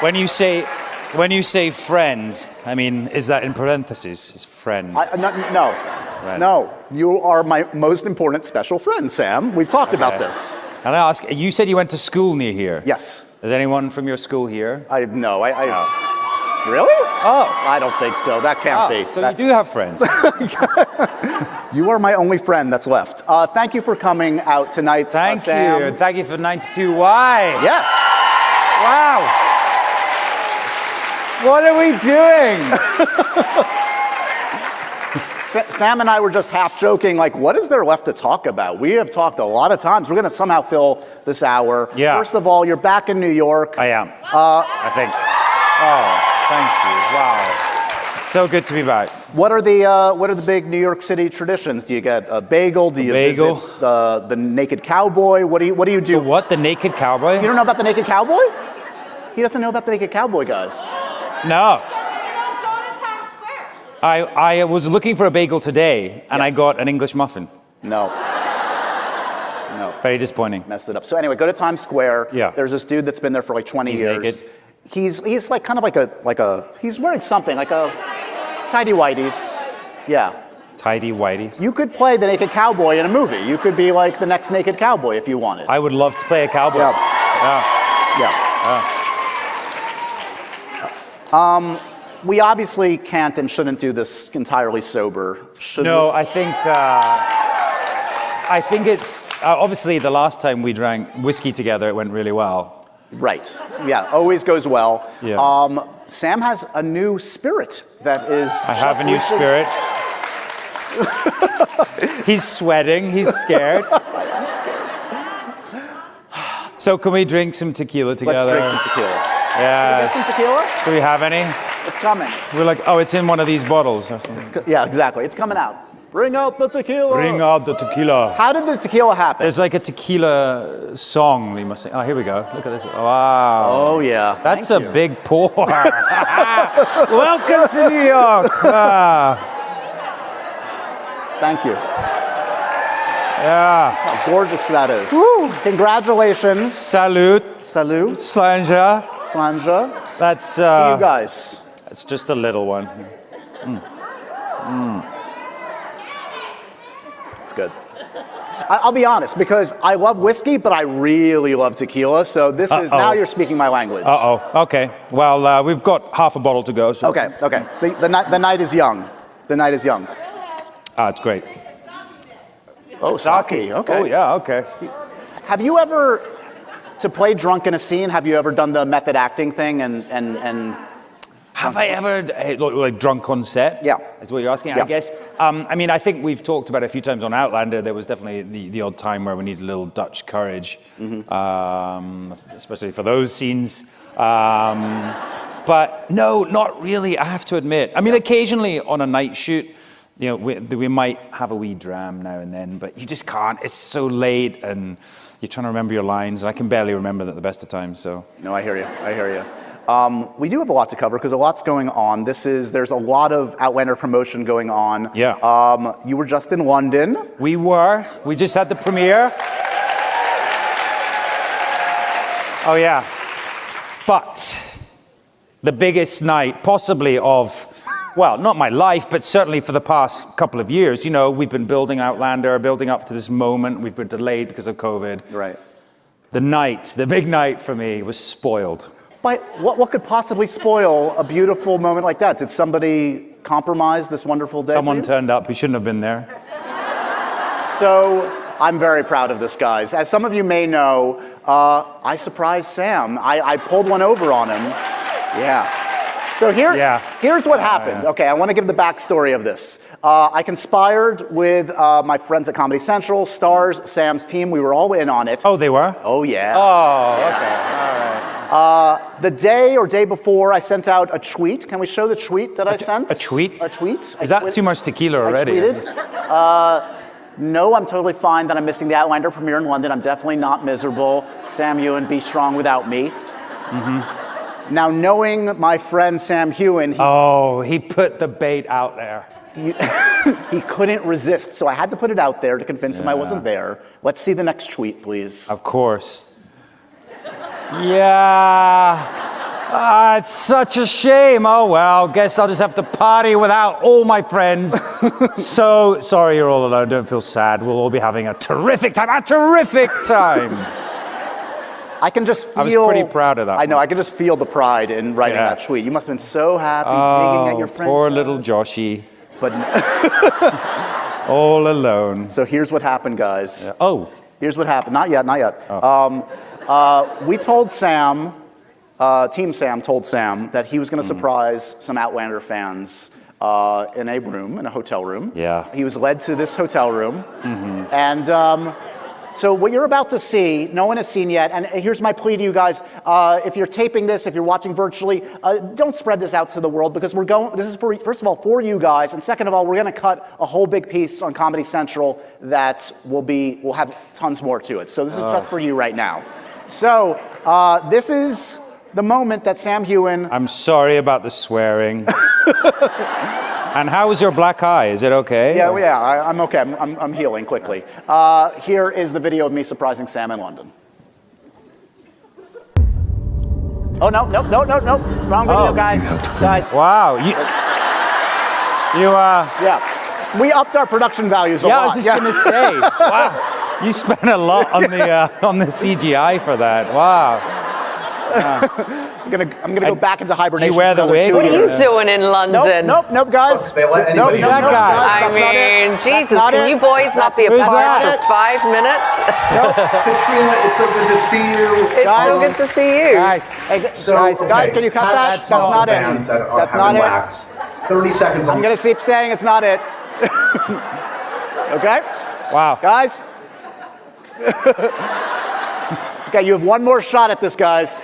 When you say friend, I mean, is that in parentheses? Is friend? No. Right. No. You are my most important special friend, Sam. We've talked about this. And I ask, you said you went to school near here? Yes. Is anyone from your school here? No. Really? Oh. I don't think so. That can't be. So you do have friends. You are my only friend that's left. Thank you for coming out tonight, Sam. Thank you. And thank you for 92Y. Yes. Wow. What are we doing? Sam and I were just half joking, like, what is there left to talk about? We have talked a lot of times. We're going to somehow fill this hour. Yeah. First of all, you're back in New York. I am. I think. Oh, thank you. Wow. So good to be back. What are the big New York City traditions? Do you get a bagel? Do you visit the Naked Cowboy? What do you do? The what? The Naked Cowboy? You don't know about the Naked Cowboy? He doesn't know about the Naked Cowboy, guys. No. I was looking for a bagel today, and I got an English muffin. No. Very disappointing. Messed it up. So anyway, go to Times Square. Yeah. There's this dude that's been there for like 20 years. Naked. He's like kind of like a he's wearing something like a tidy whities. Yeah. Tidy whities. You could play the Naked Cowboy in a movie. You could be like the next Naked Cowboy if you wanted. I would love to play a cowboy. Yeah. We obviously can't and shouldn't do this entirely sober. No, I think it's obviously the last time we drank whiskey together, it went really well. Right. Yeah. Always goes well. Yeah. Sam has a new spirit that is. I have a new spirit. He's sweating. He's scared. I'm scared. So can we drink some tequila together? Let's drink some tequila. Yeah. Can we get some tequila? Do we have any? It's coming. We're like, oh, it's in one of these bottles or something. Yeah, exactly. It's coming out. Bring out the tequila. Bring out the tequila. How did the tequila happen? There's like a tequila song we must sing. Oh, here we go. Look at this. Wow. Oh, yeah. That's a big pour. Welcome to New York. Thank you. Yeah. How gorgeous that is. Woo. Congratulations. Salute. Salute. Slanja. Slanja. That's to you guys. It's just a little one. It's good. I'll be honest, because I love whiskey, but I really love tequila. So this is now you're speaking my language. Okay. Well, we've got half a bottle to go. So. Okay. The night is young. The night is young. It's great. Oh, sake. Okay. Oh, yeah. Okay. Have you ever, to play drunk in a scene, have you ever done the method acting thing and Have I ever, like drunk on set? Yeah. That's what you're asking, Yeah. I guess. I mean, I think we've talked about it a few times on Outlander. There was definitely the odd time where we needed a little Dutch courage, especially for those scenes. But no, not really, I have to admit. I mean, occasionally on a night shoot, you know, we might have a wee dram now and then, but you just can't. It's so late and you're trying to remember your lines, and I can barely remember them at the best of times, so. No, I hear you. We do have a lot to cover because a lot's going on. There's a lot of Outlander promotion going on. Yeah. You were just in London. We just had the premiere. Oh yeah. But the biggest night possibly of, well, not my life, but certainly for the past couple of years. You know, we've been building Outlander, building up to this moment. We've been delayed because of COVID. Right. The big night for me was spoiled. But what could possibly spoil a beautiful moment like that? Did somebody compromise this wonderful day? Someone turned up who shouldn't have been there. So I'm very proud of this, guys. As some of you may know, I surprised Sam. I pulled one over on him. Yeah. So here's what happened. Yeah. Okay, I want to give the backstory of this. I conspired with my friends at Comedy Central, Stars, Sam's team. We were all in on it. Oh, they were? Oh, yeah. Oh, okay. All right. The day or day before, I sent out a tweet. Can we show the tweet that I sent? A tweet? A tweet. Is that too much tequila already? I tweeted. No, I'm totally fine that I'm missing the Outlander premiere in London. I'm definitely not miserable. Sam Heughan, be strong without me. Mm-hmm. Now, knowing my friend Sam Heughan... He put the bait out there. He couldn't resist, so I had to put it out there to convince him I wasn't there. Let's see the next tweet, please. Of course. Yeah. It's such a shame. Oh, well, guess I'll just have to party without all my friends. So sorry you're all alone. Don't feel sad. We'll all be having a terrific time. A terrific time. I can just feel... I was pretty proud of that. I know, I can just feel the pride in writing that tweet. You must have been so happy digging at your friends. Poor little Joshy. But all alone. So here's what happened, guys. Oh. Here's what happened. Not yet, not yet. Oh. We told Sam, Team Sam told Sam that he was going to surprise some Outlander fans in a room, in a hotel room. Yeah. He was led to this hotel room. And so what you're about to see, no one has seen yet, and here's my plea to you guys. If you're taping this, if you're watching virtually, don't spread this out to the world, because this is, first of all, for you guys, and second of all, we're going to cut a whole big piece on Comedy Central that will have tons more to it. So this is just for you right now. So this is the moment that Sam Heughan... I'm sorry about the swearing. And how is your black eye? Is it okay? Yeah, I'm okay. I'm healing quickly. Here is the video of me surprising Sam in London. Oh, no. Wrong video, guys. Wow. Yeah. We upped our production values a lot. Yeah, I was just going to say. Wow. You spent a lot on the CGI for that. Wow. I'm gonna go back into hibernation. Do you wear the wig? What are you doing in London? Nope, guys. Who's that guy? I mean, Jesus, can you boys not be apart for 5 minutes? Katrina, it's so good to see you. It's so good to see you. Guys, can you cut that? That's not it. That's not it. 30 seconds. I'm gonna keep saying it's not it. Okay? Wow. Guys? Okay, you have one more shot at this, guys.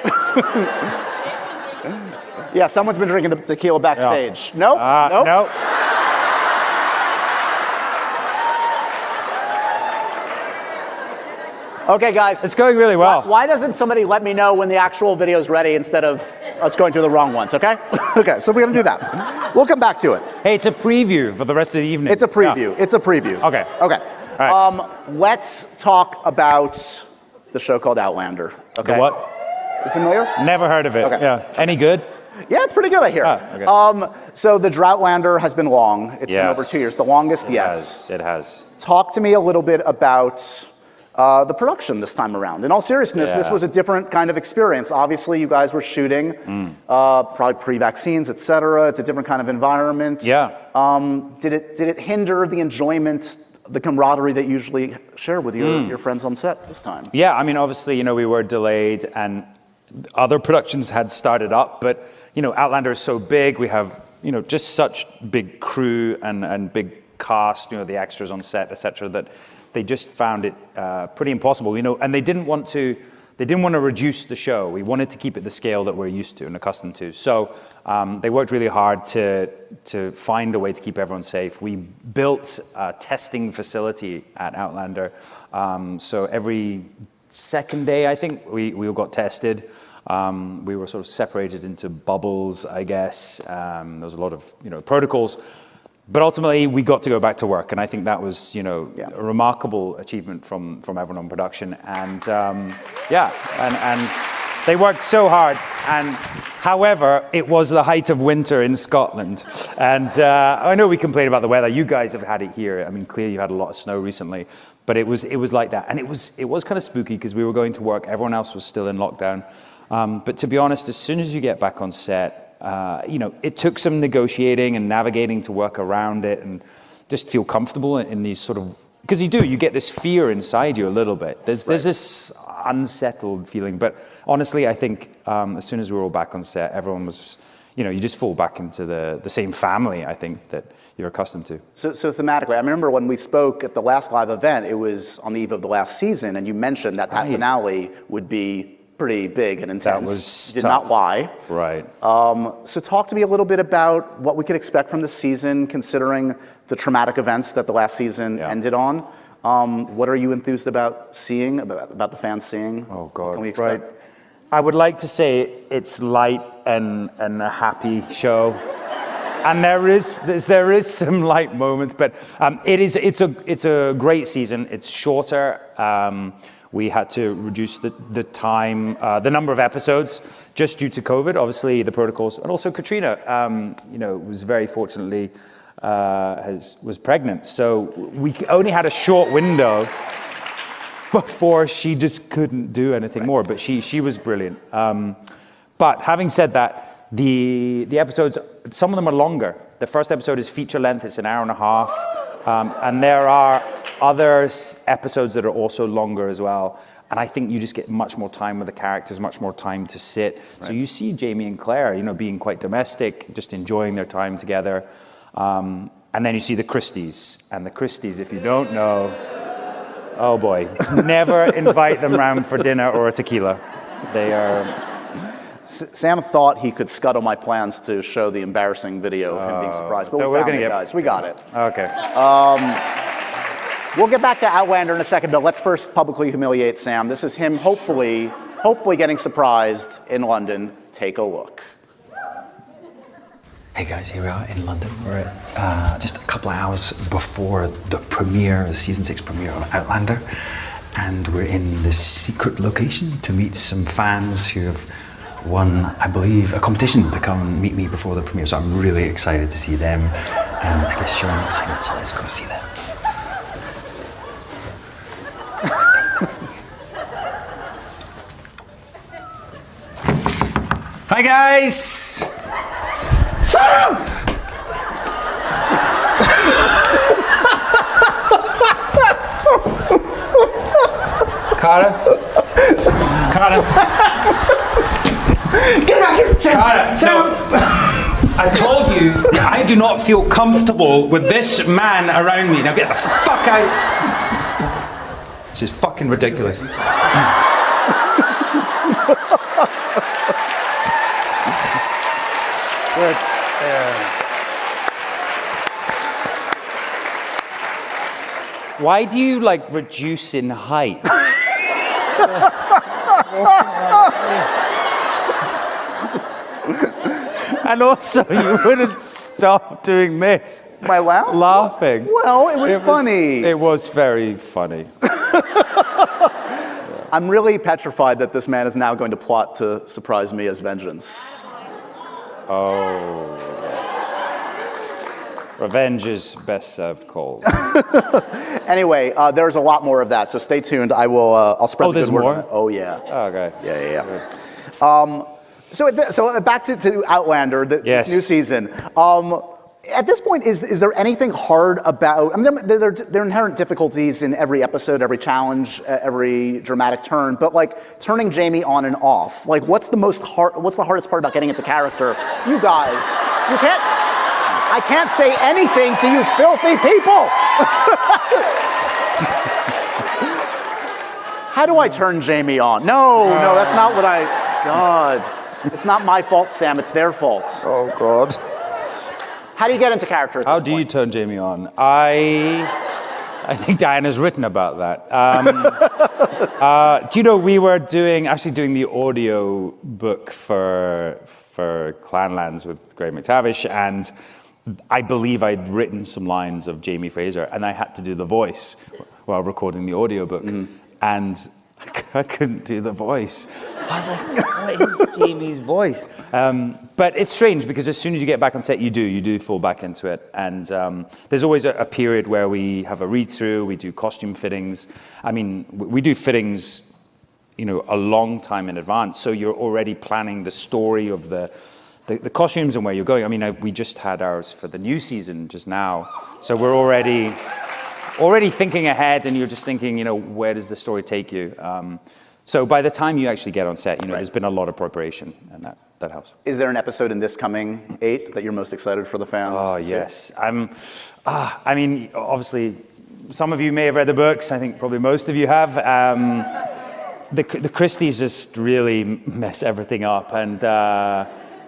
Yeah, someone's been drinking the tequila backstage. Nope. Nope. Okay, guys. It's going really well. Why doesn't somebody let me know when the actual video is ready instead of us going through the wrong ones, okay? Okay, so we're going to do that. We'll come back to it. Hey, it's a preview for the rest of the evening. It's a preview. Yeah. It's a preview. Okay. Okay. All right. Let's talk about the show called Outlander. Okay. The what? You familiar? Never heard of it. Okay. Yeah. Any good? Yeah, it's pretty good, I hear. Okay. So the Droughtlander has been long. It's been over 2 years, the longest yet. It has. Talk to me a little bit about the production this time around. In all seriousness, this was a different kind of experience. Obviously, you guys were shooting, probably pre-vaccines, et cetera. It's a different kind of environment. Yeah. Did it hinder the enjoyment, the camaraderie that you usually share with your friends on set this time? Yeah, I mean, obviously, we were delayed and other productions had started up, but, Outlander is so big. We have, just such big crew and big cast, the extras on set, et cetera, that they just found it pretty impossible, and they didn't want to reduce the show. We wanted to keep it the scale that we're used to and accustomed to. So they worked really hard to find a way to keep everyone safe. We built a testing facility at Outlander. So every second day, I think, we all got tested. We were sort of separated into bubbles, I guess. There was a lot of protocols. But ultimately, we got to go back to work, and I think that was, a remarkable achievement from everyone on production. And and they worked so hard. And however, it was the height of winter in Scotland, and I know we complain about the weather. You guys have had it here. I mean, clearly you had a lot of snow recently, but it was like that, and it was kind of spooky because we were going to work. Everyone else was still in lockdown. But to be honest, as soon as you get back on set, it took some negotiating and navigating to work around it and just feel comfortable in these sort of, because you get this fear inside you a little bit. There's this unsettled feeling. But honestly, I think as soon as we were all back on set, everyone was, you just fall back into the same family, I think, that you're accustomed to. So thematically, I remember when we spoke at the last live event, it was on the eve of the last season, and you mentioned that finale would be pretty big and intense. That was Did not lie. Right. So talk to me a little bit about what we could expect from this season, considering the traumatic events that the last season ended on. What are you enthused about seeing, about the fans seeing? Oh, God. What can we expect? Right. I would like to say it's light and a happy show. And there is some light moments, but it's a great season. It's shorter. we had to reduce the time, the number of episodes, just due to COVID, obviously the protocols, and also Katrina, was very fortunately was pregnant, so we only had a short window before she just couldn't do anything more. But she was brilliant. But having said that, the episodes, some of them are longer. The first episode is feature length; it's an hour and a half, and there are other episodes that are also longer as well. And I think you just get much more time with the characters, much more time to sit. Right. So you see Jamie and Claire, being quite domestic, just enjoying their time together. And then you see the Christies. And the Christies, if you don't know, oh boy, never invite them round for dinner or a tequila. They are... Sam thought he could scuttle my plans to show the embarrassing video of him being surprised, but we found it, guys. We got it. Okay. We'll get back to Outlander in a second, but let's first publicly humiliate Sam. This is him hopefully getting surprised in London. Take a look. Hey guys, here we are in London. We're at just a couple of hours before the premiere, the season 6 premiere of Outlander. And we're in this secret location to meet some fans who have won, I believe, a competition to come and meet me before the premiere. So I'm really excited to see them and I guess showing excitement. So let's go see them. Hi guys! Sam! Carter? Get out here! Sam! So, I told you, I do not feel comfortable with this man around me. Now get the fuck out! This is fucking ridiculous. Good. Why do you reduce in height? And also, you wouldn't stop doing this. My laugh? Laughing. Well, it was funny. It was very funny. I'm really petrified that this man is now going to plot to surprise me as vengeance. Oh. Revenge is best served cold. Anyway, there's a lot more of that, so stay tuned. I'll spread the good word. More? Oh, yeah. Oh, okay. Yeah. So back to Outlander, Yes. this new season. At this point, is there anything hard about? I mean, there are inherent difficulties in every episode, every challenge, every dramatic turn. But turning Jamie on and off, what's the hardest part about getting into character? You guys, I can't say anything to you filthy people. How do I turn Jamie on? No, that's not what God, it's not my fault, Sam. It's their fault. Oh, God. How do you get into character at this point? How do you turn Jamie on? I think Diana's written about that. Do you know, we were doing the audio book for Clanlands with Greg McTavish, and I believe I'd written some lines of Jamie Fraser, and I had to do the voice while recording the audiobook. And I couldn't do the voice. I was like, what is Jamie's voice? But it's strange because as soon as you get back on set, you do fall back into it. And there's always a period where we have a read-through, we do costume fittings. I mean, we do fittings, a long time in advance. So you're already planning the story of the costumes and where you're going. I mean, we just had ours for the new season just now. So we're already thinking ahead, and you're just thinking, where does the story take you? So by the time you actually get on set, there's been a lot of preparation, and that helps. Is there an episode in this coming 8 that you're most excited for the fans? Oh, yes. I mean, obviously, some of you may have read the books. I think probably most of you have. The Christies just really messed everything up, and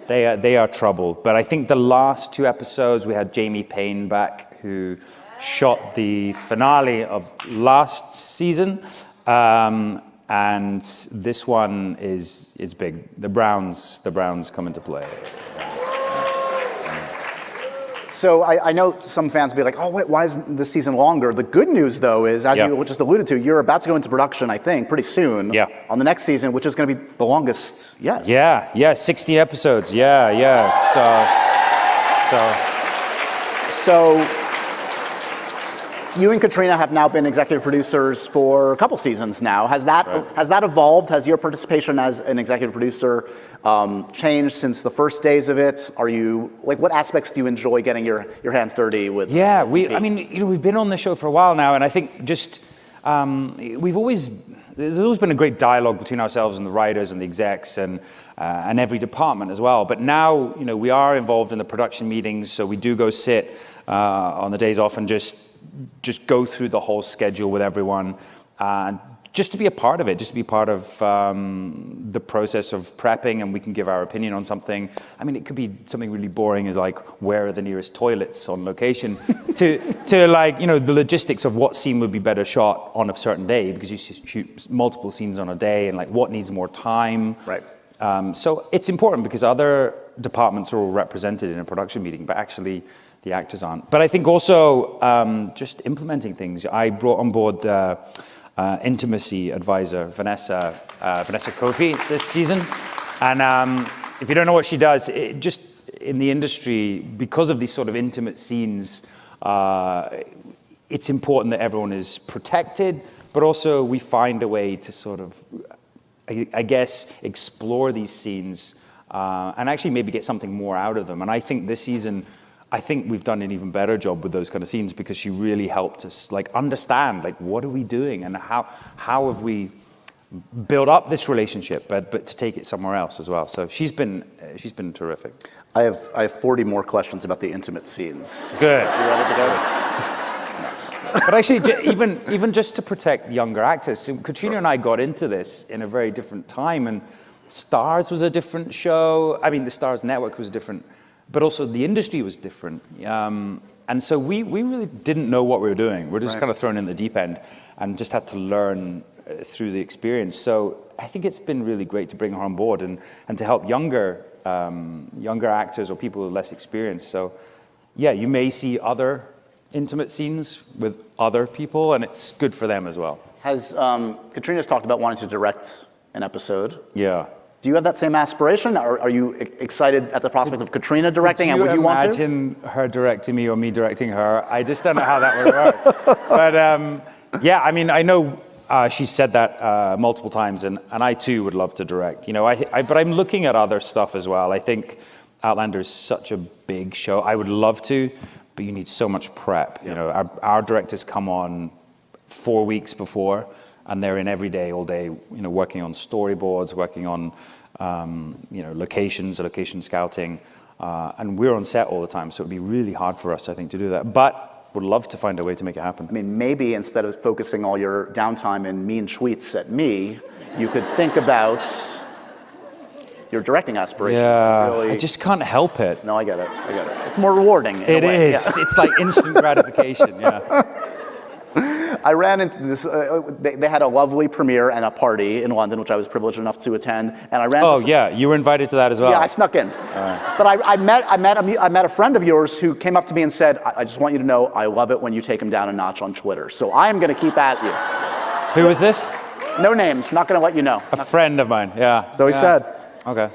they are trouble. But I think the last 2 episodes, we had Jamie Payne back, who shot the finale of last season, and this one is big. The Browns come into play. So I know some fans will be like, oh, wait, why isn't this season longer? The good news, though, is, as you just alluded to, you're about to go into production, I think, pretty soon on the next season, which is going to be the longest yet. Yeah, 60 episodes. So you and Katrina have now been executive producers for a couple seasons now. Has that evolved? Has your participation as an executive producer changed since the first days of it? Are you what aspects do you enjoy getting your hands dirty with? Yeah, we've been on the show for a while now, and I think just there's always been a great dialogue between ourselves and the writers and the execs and every department as well. But now we are involved in the production meetings, so we do go sit on the days off and just go through the whole schedule with everyone, just to be a part of it, just to be part of the process of prepping, and we can give our opinion on something. I mean, it could be something really boring as like, where are the nearest toilets on location, to like, the logistics of what scene would be better shot on a certain day, because you shoot multiple scenes on a day, and like what needs more time. Right. So it's important because other departments are all represented in a production meeting, but actually the actors aren't. But I think also just implementing things. I brought on board the intimacy advisor, Vanessa Kofi, this season. And if you don't know what she does, just in the industry, because of these sort of intimate scenes, it's important that everyone is protected, but also we find a way to sort of, I guess, explore these scenes and actually maybe get something more out of them. And I think this season, we've done an even better job with those kind of scenes, because she really helped us understand what are we doing and how have we built up this relationship, but to take it somewhere else as well. So she's been terrific. I have 40 more questions about the intimate scenes. Good. You ready to go? But actually, even just to protect younger actors, so Katrina and I got into this in a very different time, and Stars was a different show. I mean, the Stars network was different, but also the industry was different. And so we really didn't know what we were doing. We're just kind of thrown in the deep end and just had to learn through the experience. So I think it's been really great to bring her on board and to help younger actors or people with less experience. So yeah, you may see other intimate scenes with other people, and it's good for them as well. Has Katrina's talked about wanting to direct an episode. Yeah. Do you have that same aspiration? Are you excited at the prospect of Katrina directing, and would you want to? Imagine her directing me or me directing her? I just don't know how that would work. But yeah, I mean, I know she's said that multiple times, and I too would love to direct. But I'm looking at other stuff as well. I think Outlander is such a big show. I would love to, but you need so much prep. Yeah. Our directors come on 4 weeks before, and they're in every day, all day, working on storyboards, working on, locations, location scouting, and we're on set all the time, so it'd be really hard for us, I think, to do that. But would love to find a way to make it happen. I mean, maybe instead of focusing all your downtime in mean tweets at me, you could think about your directing aspirations. Yeah, really... I just can't help it. No, I get it. It's more rewarding. It is. Yeah. It's like instant gratification. Yeah. I ran into this. They had a lovely premiere and a party in London, which I was privileged enough to attend. And I ran. Oh yeah, you were invited to that as well. Yeah, I snuck in. But I met a friend of yours who came up to me and said, "I just want you to know, I love it when you take him down a notch on Twitter. So I am going to keep at you." Who was this? No names. Not going to let you know. A friend of mine. Yeah. So he said. Okay.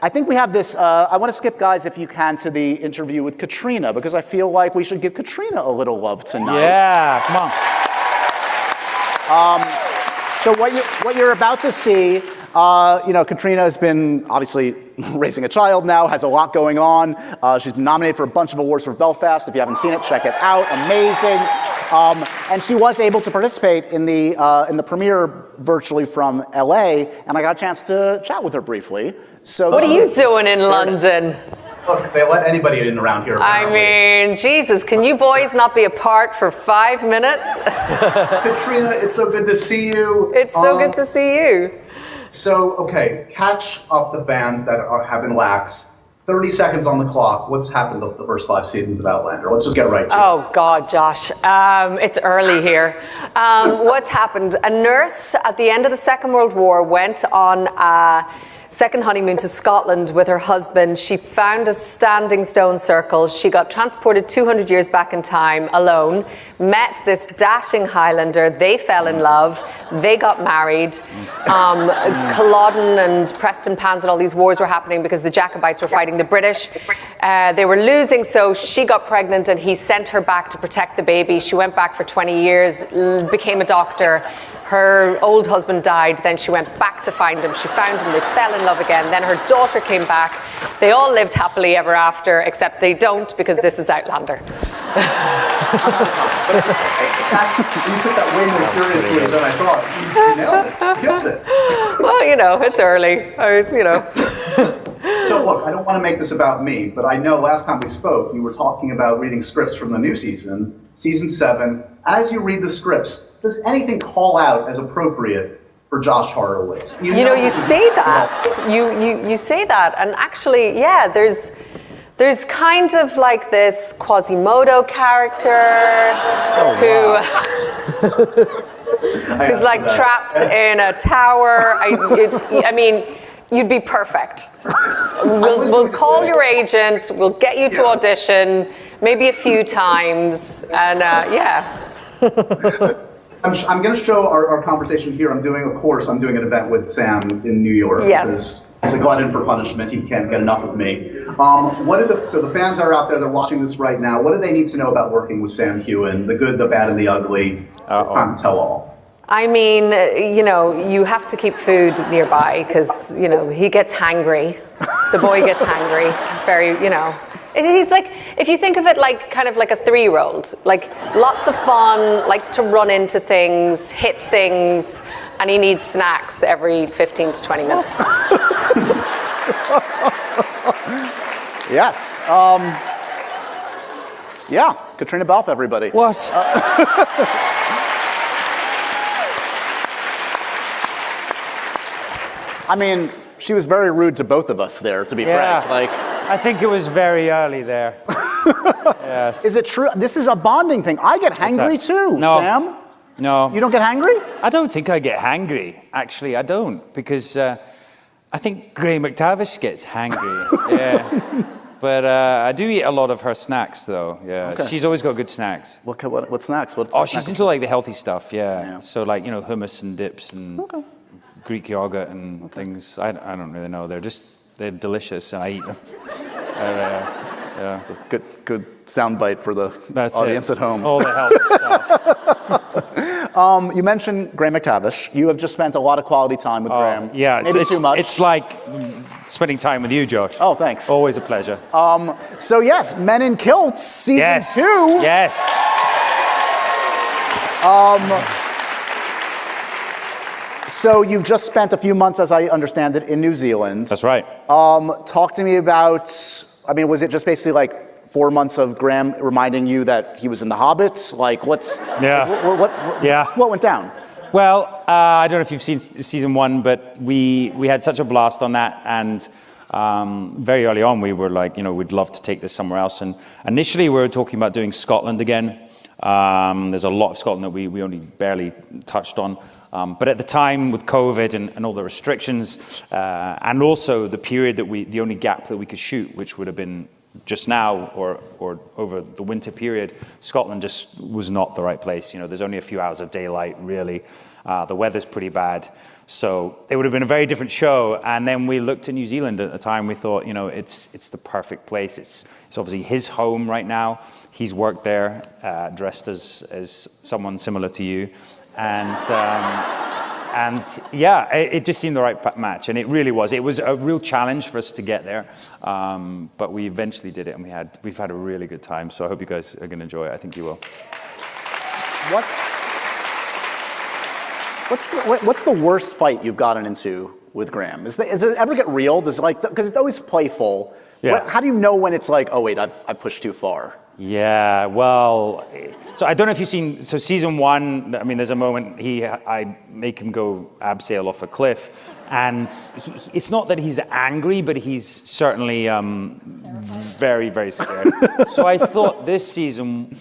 I think we have this, I want to skip, guys, if you can, to the interview with Katrina, because I feel like we should give Katrina a little love tonight. Yeah, come on. So what you're about to see, Katrina has been obviously raising a child now, has a lot going on. She's been nominated for a bunch of awards for Belfast. If you haven't seen it, check it out. Amazing. And she was able to participate in the premiere virtually from LA, and I got a chance to chat with her briefly. So what are you doing in London? Look, they let anybody in around here. Apparently. I mean, Jesus, can you boys not be apart for 5 minutes? Katrina, it's so good to see you. It's so good to see you. So, okay, catch up the fans that have been lax. 30 seconds on the clock. What's happened the first 5 seasons of Outlander? Let's just get right to it. Oh, God, Josh. It's early here. What's happened? A nurse at the end of the Second World War went on a second honeymoon to Scotland with her husband. She found a standing stone circle. She got transported 200 years back in time alone, met this dashing Highlander. They fell in love. They got married. Culloden and Prestonpans and all these wars were happening because the Jacobites were fighting the British. They were losing, so she got pregnant and he sent her back to protect the baby. She went back for 20 years, became a doctor. Her old husband died, then she went back to find him. She found him, they fell in love again. Then her daughter came back. They all lived happily ever after, except they don't because this is Outlander. You took that way more seriously than I thought. You nailed it. Killed it. Well, you know, it's early. You know. So look, I don't want to make this about me, but I know last time we spoke, you were talking about reading scripts from the new season, season 7. As you read the scripts, does anything call out as appropriate for Josh Horowitz? You know, you say that. You say that, and actually, yeah, there's kind of like this Quasimodo character who's like trapped in a tower. I mean, you'd be perfect. We'll call your agent. We'll get you to audition, maybe a few times, and yeah. I'm going to show our conversation here. I'm doing an event with Sam in New York. Yes. Because he's a glutton for punishment. He can't get enough of me. So the fans are out there, they're watching this right now. What do they need to know about working with Sam Heughan? The good, the bad, and the ugly. It's time to tell all. I mean, you know, you have to keep food nearby because, you know, he gets hangry. The boy gets hangry. Very, you know. He's like, if you think of it like kind of like a 3-year-old, like lots of fun, likes to run into things, hit things, and he needs snacks every 15 to 20 minutes. Yes. Yeah, Katrina Balfe, everybody. What? I mean, she was very rude to both of us there, to be frank. Like, I think it was very early there. Yes. Is it true? This is a bonding thing. I get hangry too, No. Sam. No. You don't get hangry? I don't think I get hangry. Actually, I don't, because I think Gray McTavish gets hangry. Yeah. But I do eat a lot of her snacks, though. Yeah. Okay. She's always got good snacks. What snacks? She's into like the healthy stuff. Yeah. So like, you know, hummus and dips and Greek yogurt and things. I don't really know. They're delicious, and I eat them. Yeah. It's a good soundbite for the audience at home. All the healthy stuff. You mentioned Gray McTavish. You have just spent a lot of quality time with Graham. Yeah, maybe too much. It's like spending time with you, Josh. Oh, thanks. Always a pleasure. So yes, Men in Kilts, season 2. Yes. So you've just spent a few months, as I understand it, in New Zealand. That's right. Talk to me about, was it just basically like 4 months of Graham reminding you that he was in The Hobbit? Like, what went down? Well, I don't know if you've seen season 1, but we had such a blast on that, and very early on we were like, you know, we'd love to take this somewhere else. And initially we were talking about doing Scotland again. There's a lot of Scotland that we only barely touched on. But at the time with COVID and all the restrictions, and also the period the only gap that we could shoot, which would have been just now or over the winter period, Scotland just was not the right place. You know, there's only a few hours of daylight, really. The weather's pretty bad. So it would have been a very different show. And then we looked at New Zealand at the time. We thought, you know, it's the perfect place. It's obviously his home right now. He's worked there, dressed as someone similar to you. And yeah, it just seemed the right match, and it really was. It was a real challenge for us to get there, but we eventually did it, and we've had a really good time. So I hope you guys are going to enjoy it. I think you will. What's the worst fight you've gotten into with Graham? Does it ever get real? Because it's always playful. Yeah. How do you know when it's like, oh wait, I pushed too far? Yeah, well, so I don't know if you've seen, so season 1, I mean, there's a moment I make him go abseil off a cliff, and it's not that he's angry, but he's certainly very, very scared. So I thought this season,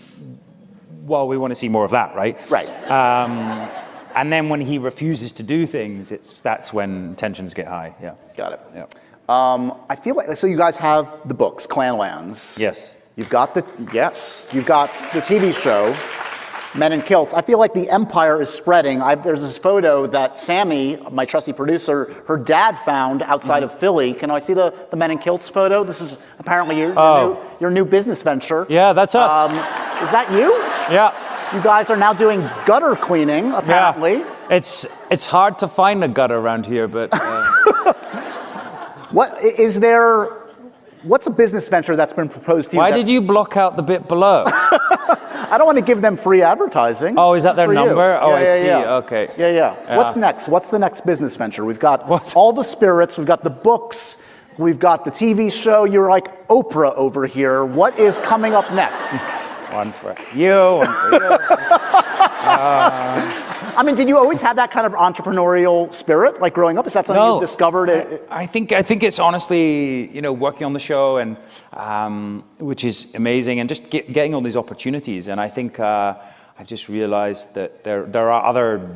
well, we want to see more of that, right? Right. And then when he refuses to do things, that's when tensions get high. Yeah. Got it. Yeah. I feel like, so you guys have the books, Clanlands. Yes. You've got the TV show, Men in Kilts. I feel like the empire is spreading. There's this photo that Sammy, my trusty producer, her dad found outside of Philly. Can I see the Men in Kilts photo? This is apparently your new business venture. Yeah, that's us. Is that you? Yeah. You guys are now doing gutter cleaning, apparently. Yeah. It's hard to find a gutter around here, but... What's a business venture that's been proposed to you? Why did you block out the bit below? I don't want to give them free advertising. Oh, is that their number? Oh, I see. Yeah. Okay. Yeah. What's next? What's the next business venture? We've got all the spirits. We've got the books. We've got the TV show. You're like Oprah over here. What is coming up next? One for you, one for you. I mean, did you always have that kind of entrepreneurial spirit, like growing up? Is that something you discovered? I think it's honestly, working on the show and which is amazing, and just getting all these opportunities. And I think I've just realized that there are other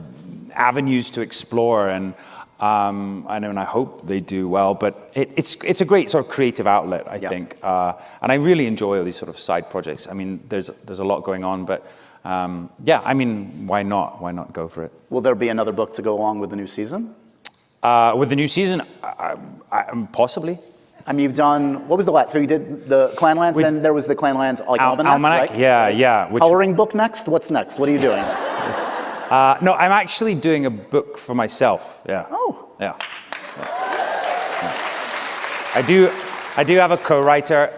avenues to explore, and I hope they do well. But it's a great sort of creative outlet, I think, and I really enjoy all these sort of side projects. I mean, there's a lot going on, but. Why not? Why not go for it? Will there be another book to go along with the new season? With the new season, possibly. I mean, you've done, what was the last? So you did the Clanlands, then there was the Clanlands Almanac, right? Yeah. Coloring book next? What's next? What are you doing? No, I'm actually doing a book for myself. Yeah. Oh. Yeah. I do have a co-writer,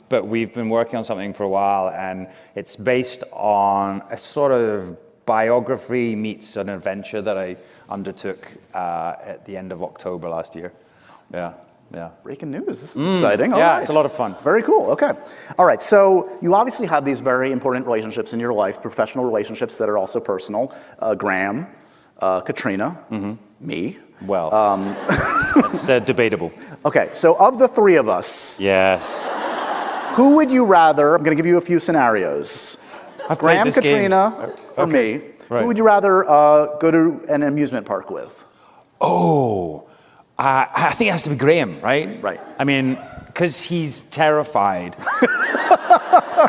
but we've been working on something for a while, and it's based on a sort of biography meets an adventure that I undertook at the end of October last year. Yeah. Breaking news. This is exciting. All yeah, right. It's a lot of fun. Very cool. Okay. All right. So you obviously have these very important relationships in your life, professional relationships that are also personal. Graham, Katrina, me. Well, it's debatable. Okay. So of the three of us. Yes. Who would you rather, I'm going to give you a few scenarios. Graham, Katrina, or me. Right. Who would you rather go to an amusement park with? Oh, I think it has to be Graham, right? Right. I mean, because he's terrified.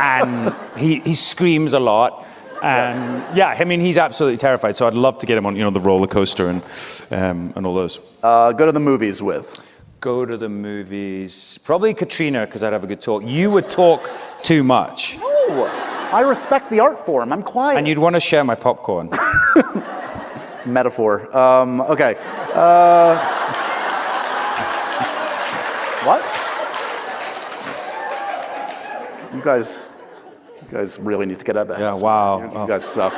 And he screams a lot. And he's absolutely terrified. So I'd love to get him on, the roller coaster and all those. Go to the movies with? Go to the movies. Probably Katrina, because I'd have a good talk. You would talk too much. Oh, I respect the art form. I'm quiet. And you'd want to share my popcorn. It's a metaphor. Okay. What? You guys really need to get out of that. Yeah, wow. You guys suck.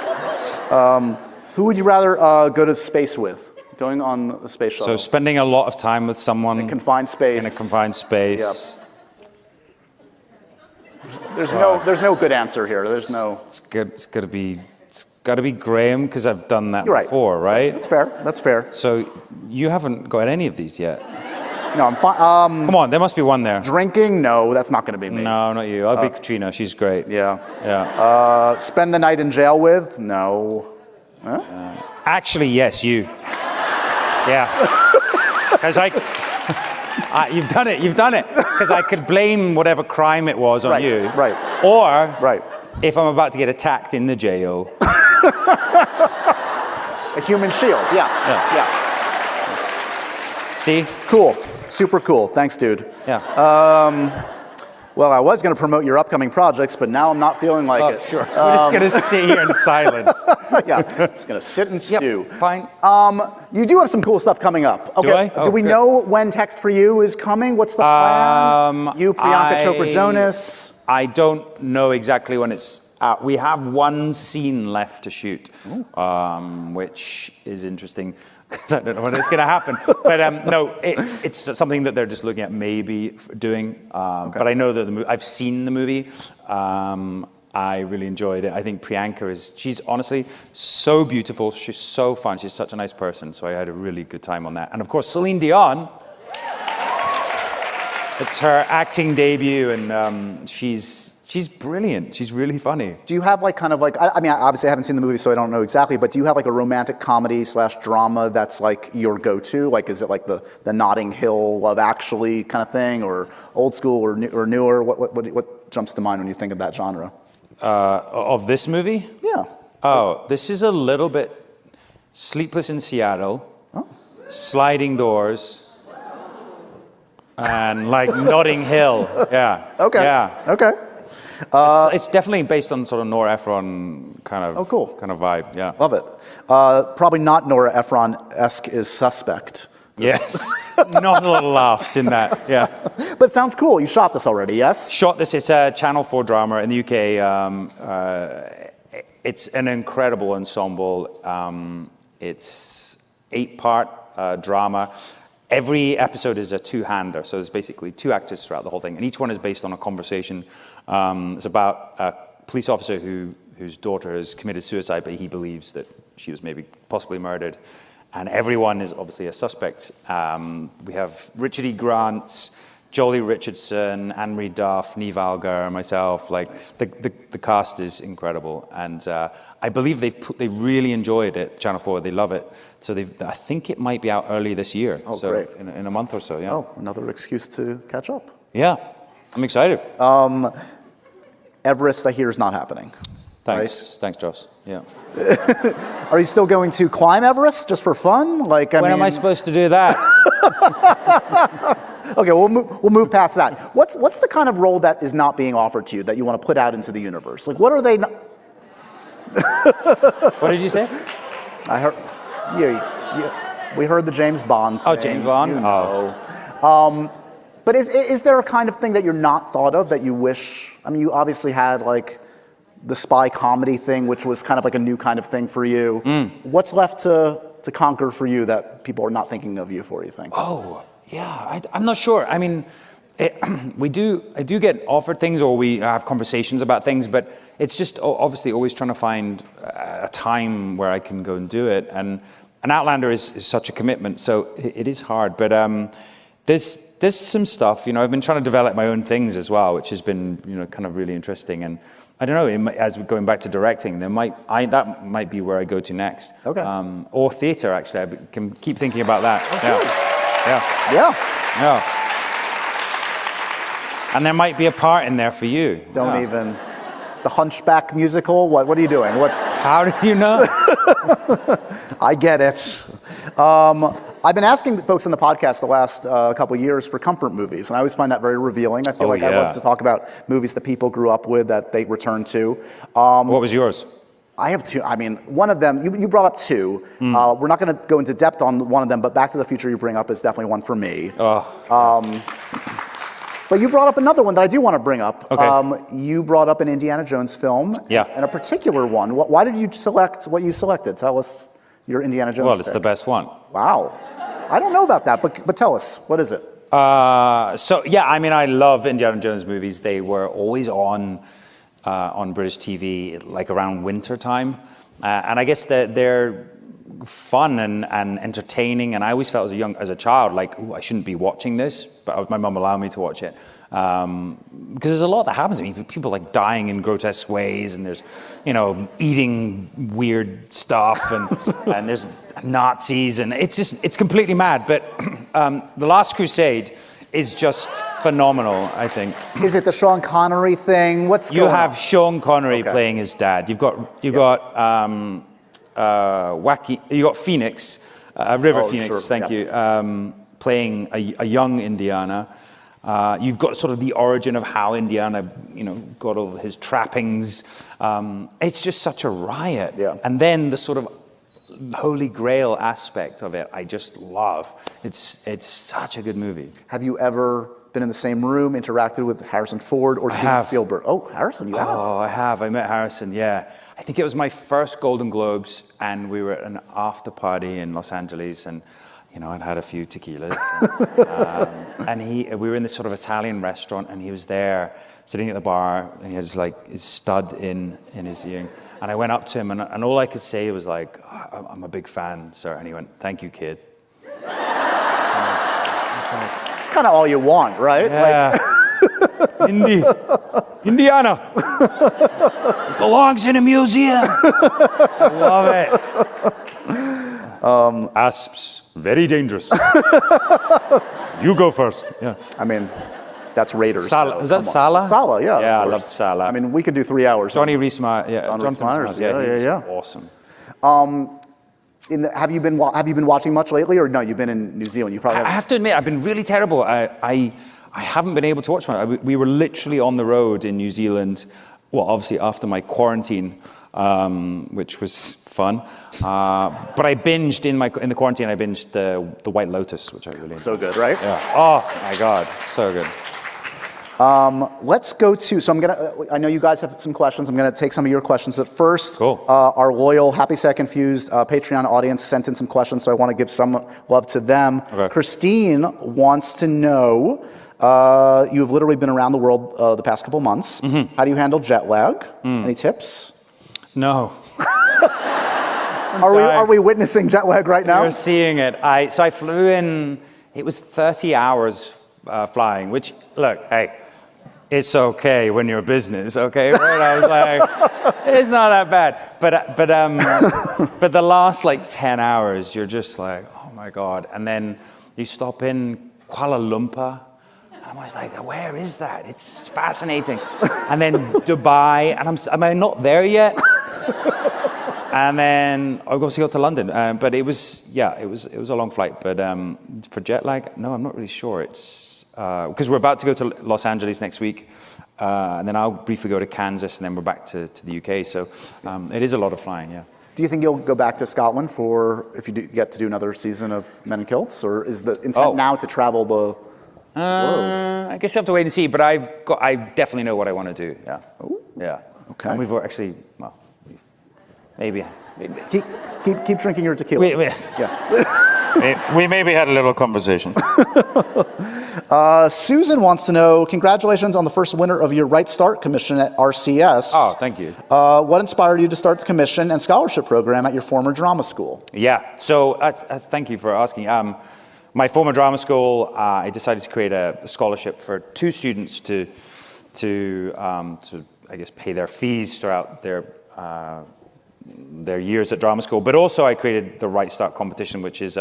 Who would you rather go to space with? Going on the space shuttle. So spending a lot of time with someone in a confined space. In a confined space. Yep. There's no good answer here. There's no. It's got to be Graham, because I've done that before, right? That's fair. So you haven't got any of these yet. No, I'm fine. Come on, there must be one there. Drinking? No, that's not going to be me. No, not you. I'll be Katrina. She's great. Yeah. Spend the night in jail with? No. Huh? Actually, yes, you. Yeah. Because you've done it. Because I could blame whatever crime it was on you. Right. Or if I'm about to get attacked in the jail. A human shield. Yeah. See? Cool. Super cool. Thanks, dude. Yeah. Well, I was going to promote your upcoming projects, but now I'm not feeling like it. Sure. We're just going to sit here in silence. Yeah. Just going to sit and stew. Yep, fine. You do have some cool stuff coming up. Okay. Do I? Do we know when Text for You is coming? What's the plan? You, Priyanka Chopra Jonas. I don't know exactly when it's out. We have one scene left to shoot, which is interesting. Because I don't know when it's going to happen. But no, it's something that they're just looking at maybe doing. But I know that I've seen the movie. I really enjoyed it. I think Priyanka she's honestly so beautiful. She's so fun. She's such a nice person. So I had a really good time on that. And of course, Celine Dion. It's her acting debut, and she's She's brilliant. She's really funny. Do you have like kind of like, I mean, obviously I haven't seen the movie, so I don't know exactly, but do you have like a romantic comedy / drama that's like your go-to? Like, is it like the Notting Hill Love Actually kind of thing, or old school or newer? What jumps to mind when you think of that genre? Of this movie? Yeah. Oh, this is a little bit Sleepless in Seattle, Sliding Doors, and like Notting Hill. Yeah. Okay. Yeah. Okay. It's definitely based on sort of Nora Ephron kind of kind of vibe. Yeah. Love it. Probably not Nora Ephron-esque is Suspect. Yes. Not a lot of laughs in that. Yeah. But it sounds cool. You shot this already, yes? Shot this. It's a Channel 4 drama in the UK. It's an incredible ensemble. It's 8-part drama. Every episode is a two-hander, so there's basically 2 actors throughout the whole thing, and each one is based on a conversation. It's about a police officer whose daughter has committed suicide, but he believes that she was possibly murdered, and everyone is obviously a suspect. We have Richard E. Grant, Jolie Richardson, Anne-Marie Duff, Niamh Algar, myself. Like the cast is incredible, and I believe they really enjoyed it. Channel 4, they love it. So I think it might be out early this year. Oh, so great! In a month or so. Yeah. Oh, another excuse to catch up. Yeah, I'm excited. Everest, I hear, is not happening. Thanks, thanks, Joss. Yeah. Are you still going to climb Everest just for fun? Like, when am I supposed to do that? Okay, we'll move past that. What's the kind of role that is not being offered to you that you want to put out into the universe? Like, what are they? What did you say? I heard. We heard the James Bond thing. Oh, James Bond. You know. But is there a kind of thing that you're not thought of that you wish? I mean, you obviously had like the spy comedy thing, which was kind of like a new kind of thing for you. What's left to conquer for you that people are not thinking of you for, you think? Oh, yeah, I'm not sure. I mean, I do get offered things, or we have conversations about things, but it's just obviously always trying to find a time where I can go and do it. And an Outlander is such a commitment, so it is hard. But there's some stuff, I've been trying to develop my own things as well, which has been, kind of really interesting. And I don't know, as we're going back to directing, that might be where I go to next. Okay. Or theater, actually. I can keep thinking about that. Okay. Yeah. And there might be a part in there for you. Don't even. The Hunchback musical? What are you doing? How did you know? I get it. I've been asking folks on the podcast the last couple of years for comfort movies, and I always find that very revealing. I feel I love to talk about movies that people grew up with that they return to. What was yours? I have 2. I mean, one of them, you brought up 2. We're not going to go into depth on one of them, but Back to the Future you bring up is definitely one for me. But you brought up another one that I do want to bring up. Okay. You brought up an Indiana Jones film, and a particular one. Why did you select what you selected? Tell us your Indiana Jones Well, it's pick. the best one. Wow. I don't know about that, but tell us, what is it? I love Indiana Jones movies. They were always on British TV, like around winter time. And I guess they're fun and entertaining. And I always felt as a child, like, ooh, I shouldn't be watching this, but my mum allowed me to watch it. Because there's a lot that happens. I mean, people like dying in grotesque ways, and there's, eating weird stuff, and there's Nazis, and it's completely mad. But The Last Crusade is just phenomenal, I think. Is it the Sean Connery thing? What's going on? You have Sean Connery playing his dad. You've got Phoenix, River Phoenix. Sure. Thank you. Playing a young Indiana. You've got sort of the origin of how Indiana, got all his trappings. It's just such a riot. Yeah. And then the sort of Holy Grail aspect of it, I just love. It's such a good movie. Have you ever been in the same room, interacted with Harrison Ford or Steven Spielberg? Oh, Harrison, you have? Oh, I have. I met Harrison, yeah. I think it was my first Golden Globes, and we were at an after party in Los Angeles, and I'd had a few tequilas, and we were in this sort of Italian restaurant, and he was there sitting at the bar, and he had his stud in his earring, and I went up to him, and all I could say was like, oh, I'm a big fan, sir, and he went, thank you, kid. It's kind of all you want, right? Yeah. Indeed. Indiana. It belongs in a museum. I love it. Asps, very dangerous. You go first. Yeah. I mean, that's Raiders. Sala. Was that Sala? Sala, yeah. Yeah, I love Sala. I mean, we could do 3 hours. Johnny Rhys-Meyers. Yeah, Jonathan Rhys-Meyers. Yeah. Awesome. Have you been watching much lately, or no? You've been in New Zealand. You probably I have to admit, I've been really terrible. I haven't been able to watch much. We were literally on the road in New Zealand. Well, obviously after my quarantine, which was fun. But I binged in the quarantine. I binged the White Lotus, which I really enjoyed. So good, right? Yeah. Oh my God, so good. Let's go to, I know you guys have some questions. I'm gonna take some of your questions at first. Cool. Our loyal Happy Sad Confused Patreon audience sent in some questions, so I wanna give some love to them. Okay. Christine wants to know, you've literally been around the world the past couple months. Mm-hmm. How do you handle jet lag? Any tips? No. Are we witnessing jet lag right now? We're seeing it. So I flew in, it was 30 hours flying, which, look, hey, it's okay when you're a business, okay? Right? I was like, it's not that bad. But the last like 10 hours, you're just like, oh my God. And then you stop in Kuala Lumpur. I'm always like, where is that? It's fascinating. And then Dubai, and am I not there yet? And then I obviously got to London. But it was a long flight. But for jet lag, no, I'm not really sure. It's because we're about to go to Los Angeles next week, and then I'll briefly go to Kansas, and then we're back to the UK. So it is a lot of flying, yeah. Do you think you'll go back to Scotland if you get to do another season of Men in Kilts, or is the intent now to travel the world? I guess you have to wait and see, but I definitely know what I want to do. Yeah. Ooh. Yeah. Okay. And we've actually, maybe. Keep drinking your tequila. We maybe had a little conversation. Susan wants to know, congratulations on the first winner of your Right Start commission at RCS. Oh, thank you. What inspired you to start the commission and scholarship program at your former drama school? Yeah, so thank you for asking. My former drama school, I decided to create a scholarship for 2 students to I guess pay their fees throughout their years at drama school. But also I created the Right Start competition, which is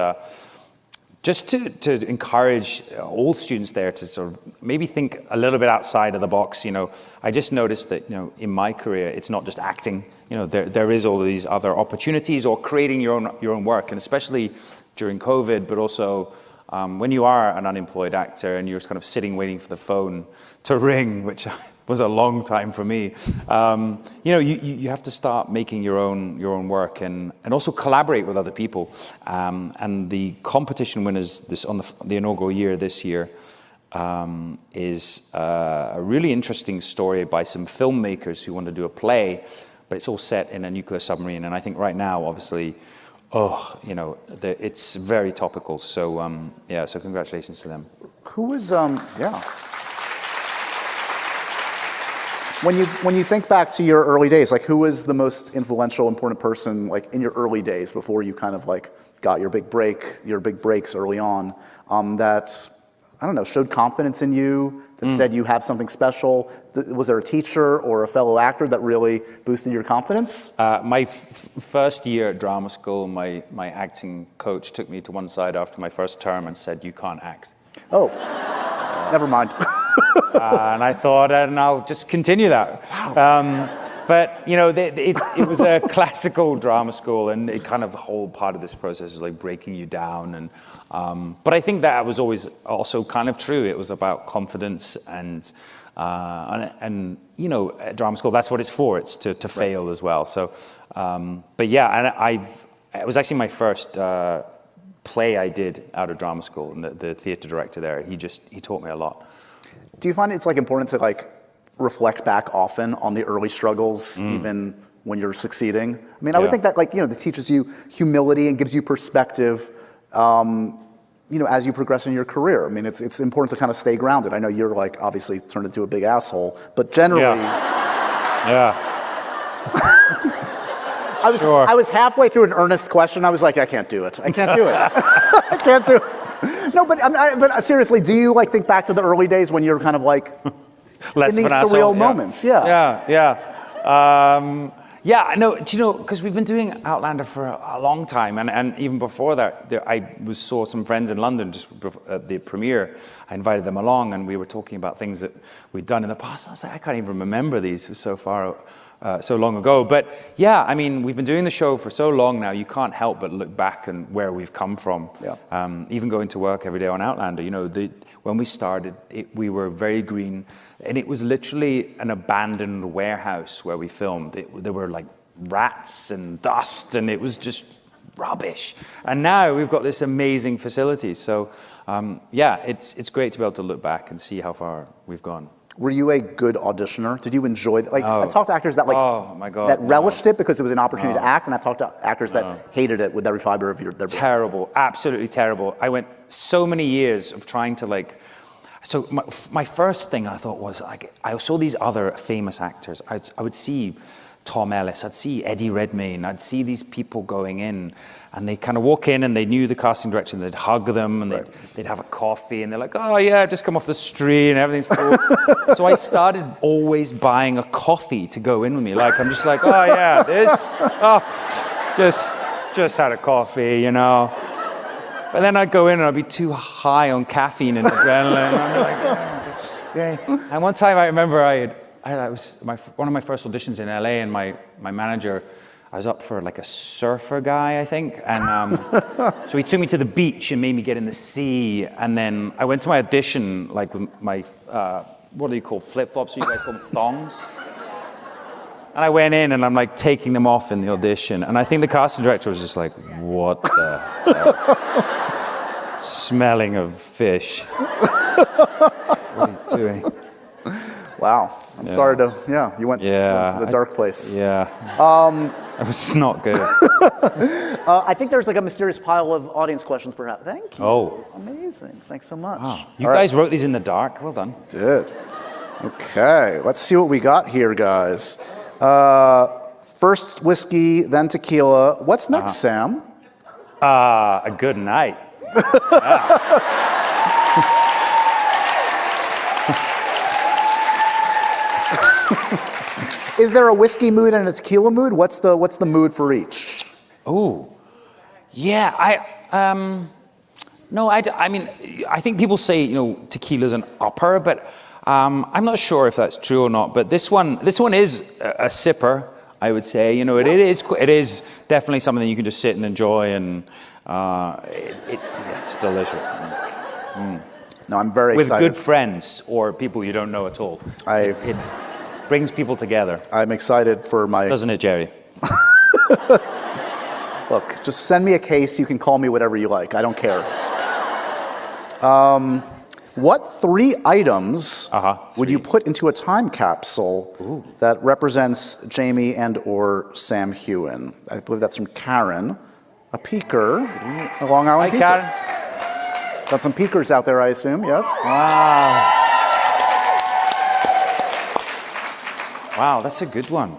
just to encourage all students there to sort of maybe think a little bit outside of the box. You know, I just noticed that, you know, in my career, it's not just acting. You know, there is all these other opportunities, or creating your own work, and especially during COVID, but also when you are an unemployed actor and you're kind of sitting waiting for the phone to ring, which was a long time for me. You know, you have to start making your own work, and also collaborate with other people. And the competition winners on the inaugural year this year is a really interesting story by some filmmakers who want to do a play, but it's all set in a nuclear submarine. And I think right now, obviously, you know, it's very topical. So yeah, so congratulations to them. Who was When you think back to your early days, like, who was the most influential, important person, like, in your early days before you kind of like got your big breaks early on, that, I don't know, showed confidence in you, that said you have something special? Was there a teacher or a fellow actor that really boosted your confidence? My first year at drama school, my acting coach took me to one side after my first term and said, "You can't act." Oh, never mind. And I thought, and I'll just continue that. But, you know, it was a classical drama school, and it kind of, the whole part of this process is like breaking you down. And but I think that was always also kind of true. It was about confidence, and you know, at drama school, that's what it's for. It's to fail as well. So, but yeah, and it was actually my first play I did out of drama school, and the theater director there, he taught me a lot. Do you find it's like important to like reflect back often on the early struggles, even when you're succeeding? I mean, I would think that, like, you know, that teaches you humility and gives you perspective, you know, as you progress in your career. I mean, it's important to kind of stay grounded. I know you're like obviously turned into a big asshole, but generally, yeah. I was halfway through an earnest question. I was like, I can't do it. I can't do it. No, but seriously, do you like think back to the early days when you're kind of like less in of these an surreal asshole. moments. Yeah, I know. Do you know? Because we've been doing Outlander for a long time, and even before that, saw some friends in London just at the premiere. I invited them along, and we were talking about things that we'd done in the past. I was like, I can't even remember these. It was so long ago. But yeah, I mean, we've been doing the show for so long now. You can't help but look back and where we've come from. Yeah. Even going to work every day on Outlander. You know, when we started, we were very green. And it was literally an abandoned warehouse where we filmed. There were like rats and dust, and it was just rubbish. And now we've got this amazing facility. So, yeah, it's great to be able to look back and see how far we've gone. Were you a good auditioner? Did you enjoy it? Like, I've talked to actors that oh my God, that relished it because it was an opportunity to act, and I've talked to actors that hated it with every fiber of their being. Terrible, absolutely terrible. I went so many years of trying to so my first thing I thought was, I saw these other famous actors. I would see Tom Ellis, I'd see Eddie Redmayne, I'd see these people going in, and they kind of walk in and they knew the casting director, and they'd hug them, and they'd have a coffee, and they're like, oh yeah, I've just come off the street and everything's cool. So I started always buying a coffee to go in with me. I'm just like, oh yeah, just had a coffee, you know. But then I'd go in and I'd be too high on caffeine and adrenaline. I'm like, okay. And one time I remember I was one of my first auditions in LA, and my manager, I was up for like a surfer guy, I think. And so he took me to the beach and made me get in the sea. And then I went to my audition, like with my, what do you call flip-flops? You guys call them thongs? And I went in and I'm like taking them off in the audition. And I think the casting director was just like, what the heck? Smelling of fish. What are you doing? Wow. I'm sorry to, you went to the dark place. Yeah. It was not good. I think there's like a mysterious pile of audience questions, perhaps. Thank you. Oh. Amazing. Thanks so much. Wow. You guys wrote these in the dark. Well done. Did. Okay. Let's see what we got here, guys. First whiskey, then tequila. What's next, Sam? A good night. Is there a whiskey mood and a tequila mood? What's the mood for each? Oh, yeah. I mean, I think people say, you know, tequila's an upper, but I'm not sure if that's true or not. But this one is a sipper, I would say. You know, it is definitely something that you can just sit and enjoy, and it's delicious. No, I'm very excited. With good friends or people you don't know at all. It brings people together. I'm excited for my... Doesn't it, Jerry? Look, just send me a case. You can call me whatever you like. I don't care. What three items would you put into a time capsule that represents Jamie and or Sam Heughan? I believe that's from Karen, a peaker, a Long Island peaker. Karen. Got some peakers out there, I assume, yes? Wow. Wow, that's a good one.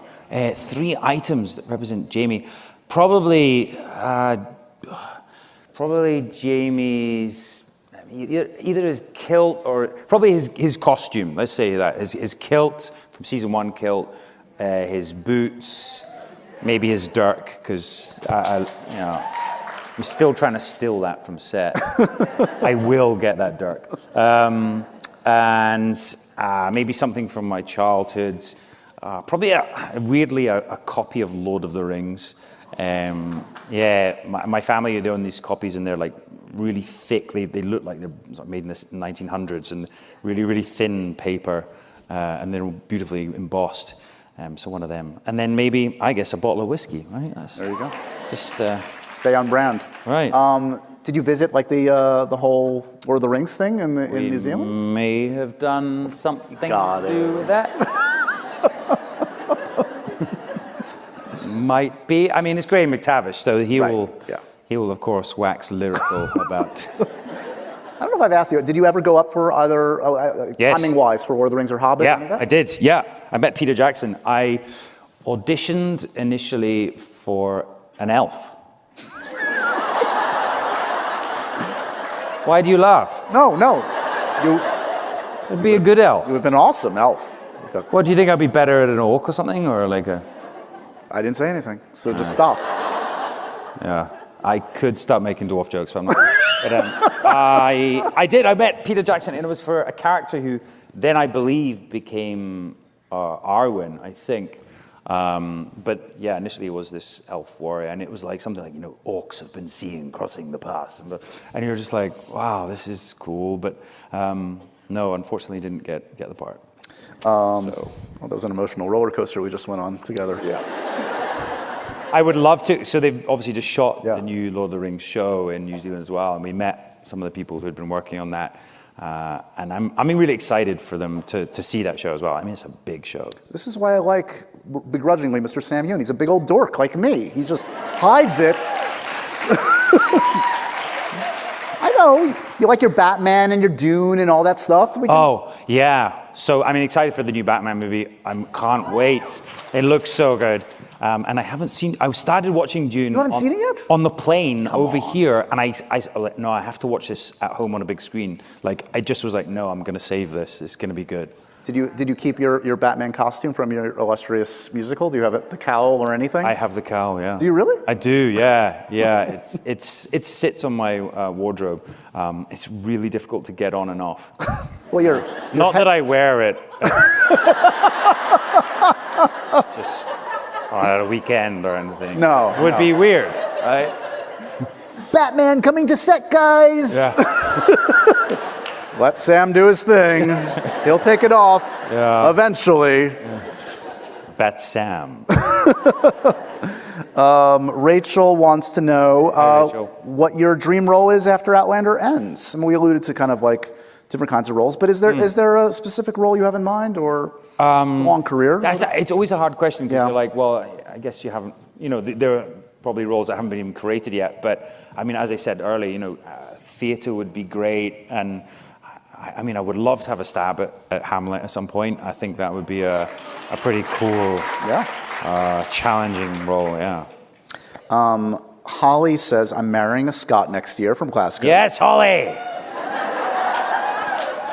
Three items that represent Jamie. Probably Jamie's, either his kilt or probably his costume. Let's say that his kilt from season 1 kilt, his boots, maybe his dirk, because I'm still trying to steal that from set. I will get that dirk, and maybe something from my childhood. Probably weirdly a copy of Lord of the Rings. My family, they own these copies, and they're like really thick. They look like they're made in the 1900s, and really, really thin paper, and they're beautifully embossed. So one of them. And then maybe, I guess, a bottle of whiskey, right? There you go. Just stay on brand. Right. Did you visit like the whole Lord of the Rings thing in New Zealand? May have done something to do with that. Might be. I mean, it's Graham McTavish, so he will, of course, wax lyrical about. I don't know if I've asked you. Did you ever go up for either timing-wise for Lord of the Rings or Hobbit? Yeah, I did. Yeah, I met Peter Jackson. I auditioned initially for an elf. Why do you laugh? No. It'd be a good elf. It would have been an awesome elf. What, do you think I'd be better at an orc or something? Or like a... I didn't say anything, so just stop. Yeah. I could start making dwarf jokes, but I'm not. But, I did. I met Peter Jackson, and it was for a character who then I believe became Arwen, I think. But yeah, initially it was this elf warrior, and it was like something like, orcs have been seen crossing the path. And you're just like, wow, this is cool. But no, unfortunately didn't get the part. Well, that was an emotional roller coaster we just went on together. Yeah. I would love to. So they've obviously just shot Yeah. the new Lord of the Rings show in New Zealand as well, and we met some of the people who had been working on that. And I'm really excited for them to see that show as well. I mean, it's a big show. This is why I like, begrudgingly, Mr. Sam Heughan. He's a big old dork like me. He just hides it. I know. You like your Batman and your Dune and all that stuff. Oh, yeah. So, I mean, excited for the new Batman movie. I can't wait. It looks so good. And I haven't seen, I started watching Dune. You haven't seen it yet? On the plane over here. And I like, no, I have to watch this at home on a big screen. Like, I just was like, no, I'm going to save this. It's going to be good. Did you keep your Batman costume from your illustrious musical? Do you have the cowl or anything? I have the cowl, yeah. Do you really? I do, yeah. Yeah, it sits on my wardrobe. It's really difficult to get on and off. Well, you're not that I wear it. Just on a weekend or anything. No. It would be weird, right? Batman coming to set, guys! Yeah. Let Sam do his thing. He'll take it off eventually. Yeah. That's Sam. Rachel wants to know what your dream role is after Outlander ends. I mean, we alluded to kind of like different kinds of roles, but is there a specific role you have in mind, or a long career? It's always a hard question because you're like, well, I guess you haven't, there are probably roles that haven't been even created yet. But I mean, as I said earlier, theater would be great, and I mean, I would love to have a stab at Hamlet at some point. I think that would be a pretty cool, challenging role, yeah. Holly says, I'm marrying a Scot next year from Glasgow. Yes, Holly!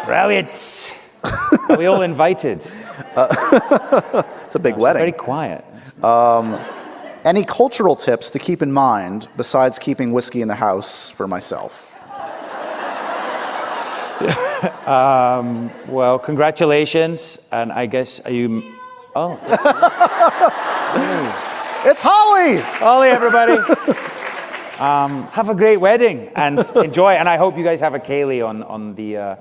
Brilliant! Are we all invited? It's a big wedding. Very quiet. Any cultural tips to keep in mind besides keeping whiskey in the house for myself? Well, congratulations, and I guess it's Holly! Holly, everybody. Have a great wedding and enjoy. And I hope you guys have a Kaylee on the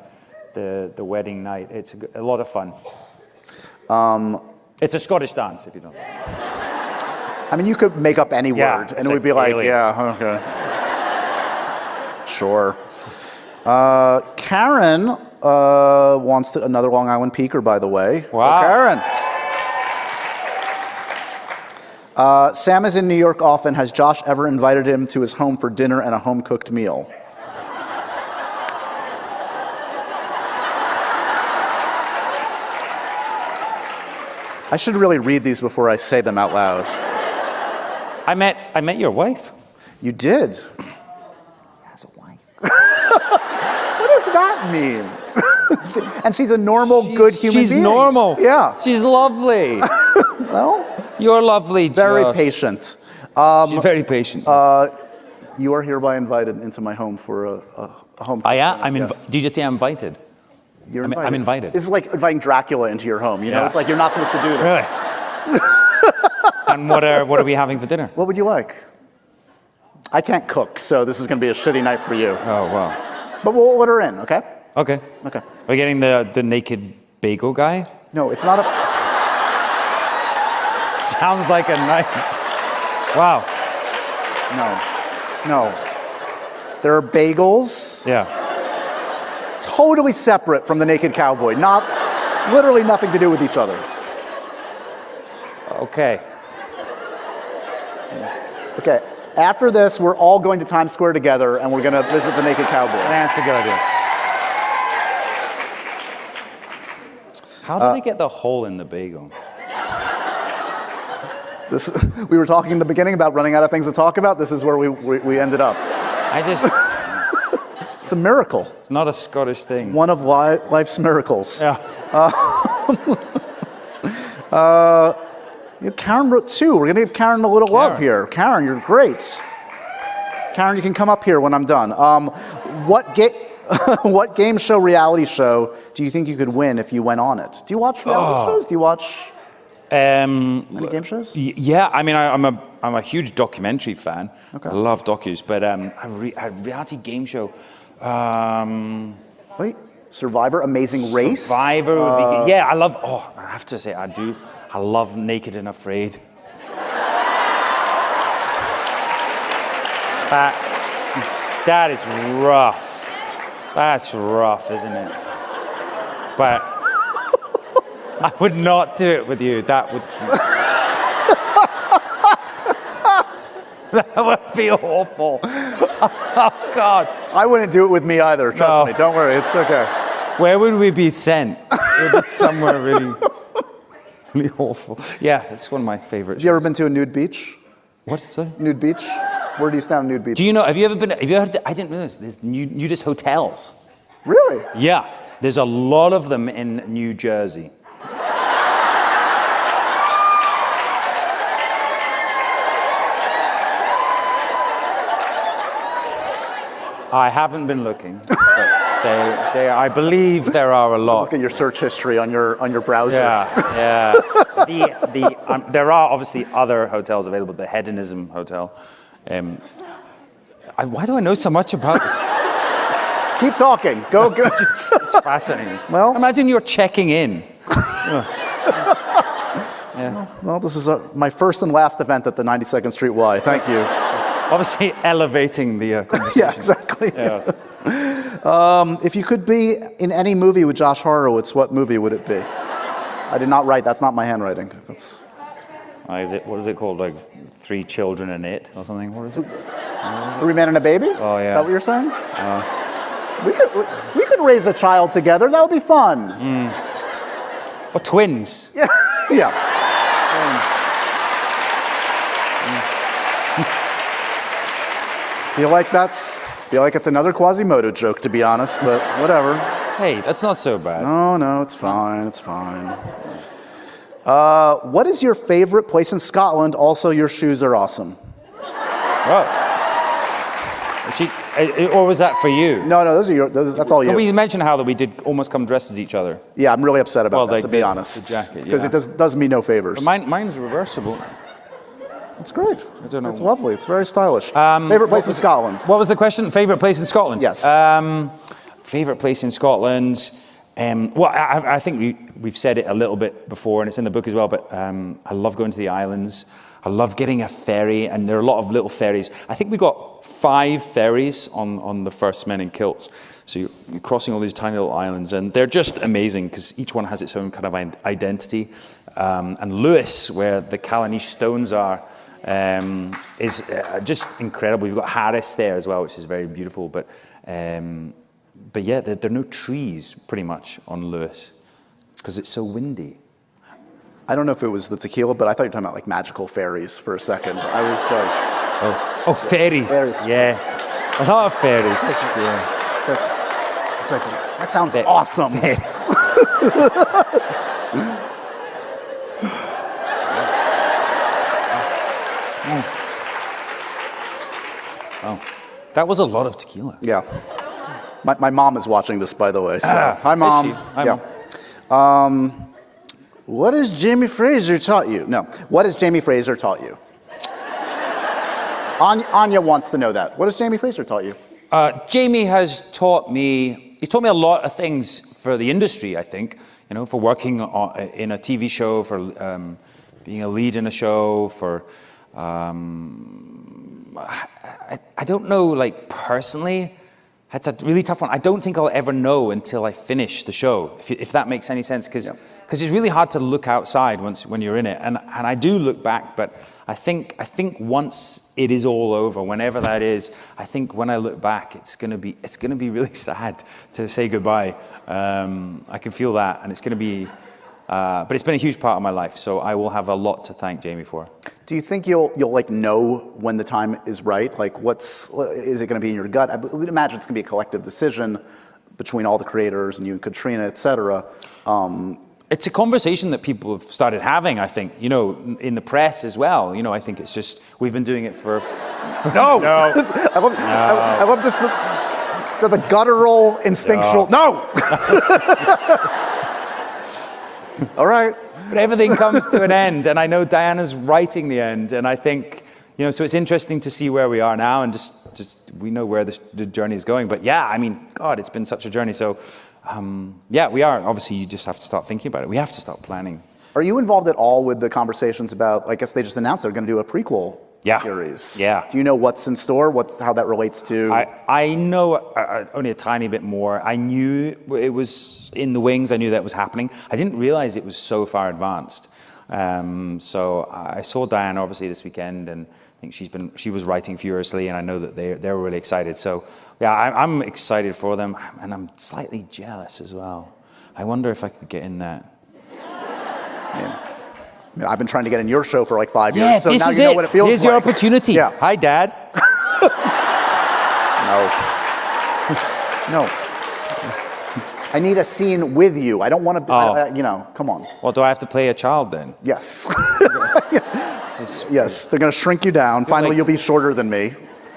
wedding night. It's a lot of fun. It's a Scottish dance, if you don't know. I mean, you could make up any word, and it would be like, okay. Sure. Karen wants another Long Island Peaker, by the way. Wow. Oh, Karen. Sam is in New York often. Has Josh ever invited him to his home for dinner and a home-cooked meal? I should really read these before I say them out loud. I met your wife. You did? Has a wife. What does that mean? And she's a normal, good human being. She's normal. Yeah. She's lovely. Well, you're lovely, very Josh. Patient. She's very patient. You are hereby invited into my home for a home. I am. Did you just say I'm invited? You're invited. I'm invited. This is like inviting Dracula into your home. You know, it's like you're not supposed to do this. Really? And what are we having for dinner? What would you like? I can't cook, so this is going to be a shitty night for you. Oh, wow. But we'll order in, okay? Okay. Okay. Are we getting the naked bagel guy? No, it's not a... Sounds like a night. Wow. No. There are bagels. Yeah. Totally separate from the naked cowboy. Literally nothing to do with each other. Okay. Okay. After this, we're all going to Times Square together, and we're going to visit the naked cowboy. That's a good idea. How did they get the hole in the bagel? We were talking in the beginning about running out of things to talk about. This is where we ended up. It's a miracle. It's not a Scottish thing. One of life's miracles. Yeah. Karen wrote 2. We're going to give Karen a little love here. Karen, you're great. Karen, you can come up here when I'm done. What game show, reality show do you think you could win if you went on it? Do you watch reality shows? Do you watch any game shows? Yeah, I mean, I'm a huge documentary fan. Okay. I love docus, but a reality game show. Wait, Survivor, Amazing Race? Survivor would be good. Yeah, I have to say, I love Naked and Afraid. That is rough. That's rough, isn't it? But I would not do it with you. That would be awful. Oh, God. I wouldn't do it with me either. Trust me. Don't worry. It's okay. Where would we be sent? It would be somewhere really, really awful. Yeah, it's one of my favorites. Have you ever been to a nude beach? What? Sorry? Nude beach? Where do you stand on nude beach? Do you know, have you heard, I didn't realize, there's nudist hotels. Really? Yeah, there's a lot of them in New Jersey. I haven't been looking, but I believe there are a lot. Look at your search history on your browser. Yeah. There are obviously other hotels available. The Hedonism Hotel. Why do I know so much about this? Keep talking. Go. It's fascinating. Well, imagine you're checking in. Yeah. Well, this is my first and last event at the 92nd Street Y. Thank you. Obviously elevating the conversation. Yeah, exactly. Yeah. If you could be in any movie with Josh Horowitz, what movie would it be? I did not write. That's not my handwriting. That's. What is it called? Like 3 Children and It or something? What is it? 3 Men and a Baby? Oh, yeah. Is that what you're saying? We could raise a child together. That would be fun. Or twins. Yeah. Yeah. Feel like it's another Quasimodo joke, to be honest, but whatever. Hey, that's not so bad. No, it's fine. It's fine. What is your favorite place in Scotland? Also, your shoes are awesome. Oh. Or was that for you? No, that's all you. Can we mention how that we did almost come dressed as each other? Yeah, I'm really upset about that, to be honest. The jacket, because it does me no favors. Mine's reversible. It's great. I don't know. It's lovely. It's very stylish. Favorite place in Scotland? What was the question? Favorite place in Scotland? Yes. Favorite place in Scotland? Well, I think we've said it a little bit before, and it's in the book as well, but I love going to the islands. I love getting a ferry, and there are a lot of little ferries. I think we got 5 ferries on the first Men in Kilts. So you're crossing all these tiny little islands, and they're just amazing because each one has its own kind of identity. And Lewis, where the Callanish stones are, is just incredible. You've got Harris there as well, which is very beautiful. But yeah, there are no trees pretty much on Lewis because it's so windy. I don't know if it was the tequila, but I thought you were talking about like magical fairies for a second. I was Oh, fairies. Yeah, a lot of fairies. Yeah. That sounds awesome. Oh, that was a lot of tequila. Yeah. My mom is watching this, by the way. So. Hi, Mom. Hi, Mom. What has Jamie Fraser taught you? No. What has Jamie Fraser taught you? Anya wants to know that. What has Jamie Fraser taught you? Jamie has taught me. He's taught me a lot of things for the industry. I think, for working in a TV show, for being a lead in a show, for. I don't know, like personally. That's a really tough one. I don't think I'll ever know until I finish the show, if that makes any sense, because it's really hard to look outside when you're in it, and I do look back, but I think once it is all over, whenever that is, I think when I look back, it's gonna be really sad to say goodbye. I can feel that, and it's gonna be But it's been a huge part of my life, so I will have a lot to thank Jamie for. Do you think you'll like know when the time is right? Like, is it going to be in your gut? I would imagine it's going to be a collective decision between all the creators and you and Katrina, et cetera. It's a conversation that people have started having, I think, you know, in the press as well. You know, I think it's just, we've been doing it for No! No. I love just the guttural, instinctual, no! All right. But everything comes to an end, and I know Diana's writing the end, and I think, you know, so it's interesting to see where we are now, and just we know where the journey is going. But yeah, I mean, God, it's been such a journey. So, yeah, we are. Obviously, you just have to start thinking about it. We have to start planning. Are you involved at all with the conversations about, I guess they just announced they're going to do a prequel series. Yeah. Do you know what's in store? How that relates to? I know only a tiny bit more. I knew it was in the wings. I knew that was happening. I didn't realize it was so far advanced. So I saw Diana obviously this weekend, and I think she was writing furiously, and I know that they were really excited. So yeah, I'm excited for them, and I'm slightly jealous as well. I wonder if I could get in that. Yeah. I mean, I've been trying to get in your show for like 5 years, so this now is you know it. what it feels Here's like. your opportunity. Yeah. Hi, Dad. No. I need a scene with you. I don't want to be, you know, come on. Well, do I have to play a child then? Yes. Yes, they're going to shrink you down. Finally, you'll be shorter than me.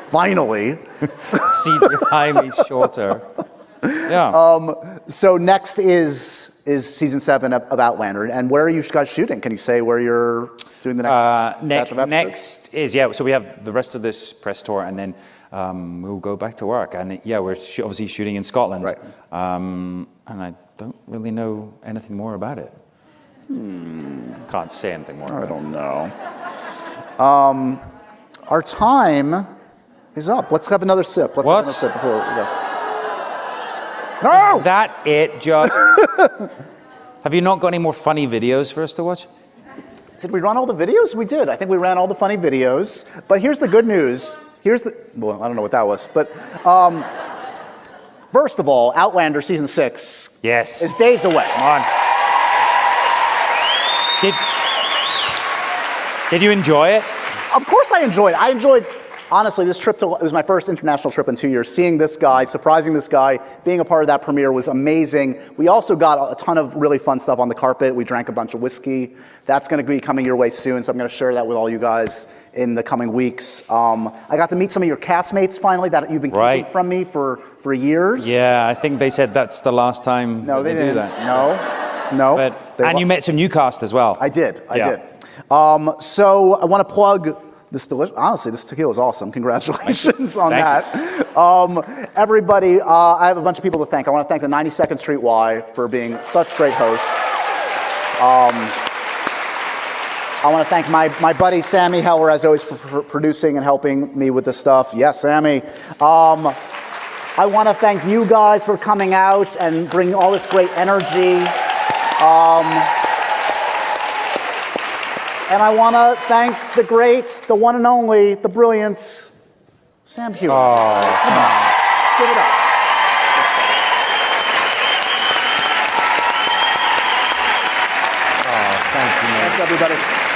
Finally. CGI me shorter. Yeah. So next is season 7 of Outlander, and where are you guys shooting? Can you say where you're doing the next batch of episodes? Next is, so we have the rest of this press tour, and then we'll go back to work. And we're obviously shooting in Scotland. Right. And I don't really know anything more about it. Can't say anything more. I don't know. Our time is up. Let's have another sip. Let's have another sip before we go. No! Is that it, Judge? Have you not got any more funny videos for us to watch? Did we run all the videos? We did. I think we ran all the funny videos. But here's the good news. Well, I don't know what that was. But first of all, Outlander season 6 is days away. Come on. Did you enjoy it? Of course I enjoyed it. Honestly, this trip it was my first international trip in 2 years. Seeing this guy, surprising this guy, being a part of that premiere was amazing. We also got a ton of really fun stuff on the carpet. We drank a bunch of whiskey. That's going to be coming your way soon, so I'm going to share that with all you guys in the coming weeks. I got to meet some of your castmates finally that you've been keeping from me for years. Yeah, I think they said that's the last time they do that. No. And you met some new cast as well. I did. So I want to plug this delicious. Honestly, this tequila is awesome. Congratulations on that. Everybody, I have a bunch of people to thank. I want to thank the 92nd Street Y for being such great hosts. I want to thank my buddy Sammy Heller, as always, for producing and helping me with this stuff. Yes, Sammy. I want to thank you guys for coming out and bringing all this great energy. And I want to thank the great, the one and only, the brilliant Sam Heughan. Come on. Give it up. Thank you, man. Thanks, everybody.